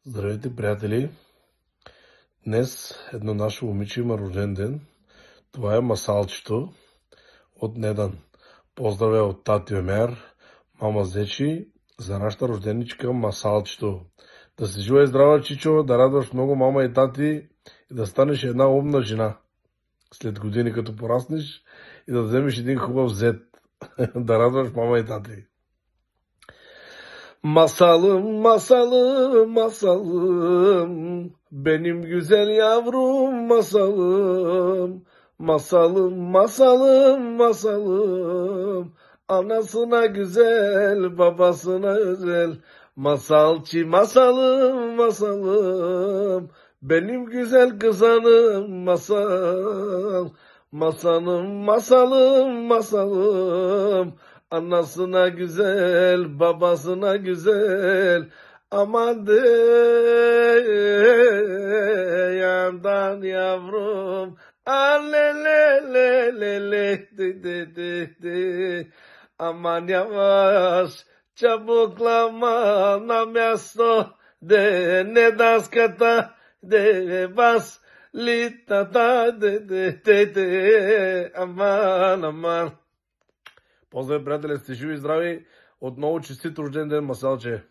Здравейте, приятели! Днес едно наше момиче има рожден ден. Това е Масалчето от Недан. Поздравя от тати Омер, мама Зечи, за нашата рожденичка Масалчето. Да си жива и здрава, чичо, да радваш много мама и тати и да станеш една умна жена. След години като пораснеш и да вземеш един хубав зет. Да радваш мама и тати. Masalım, masalım, masalım, benim güzel yavrum masalım. Masalım, masalım, masalım, anasına güzel, babasına özel. Masalçı, masalım, masalım, benim güzel kızanım masal. Masalım, masalım, masalım, anasına güzel, babasına güzel. Aman de yandan yavrum. Alelelelele de. Aman yavaş, çabuklama namiasto de ne daskata de bas litata de. Aman. Поздрави, приятели, сте живи и здрави. Отново честит рожден ден, Масалче!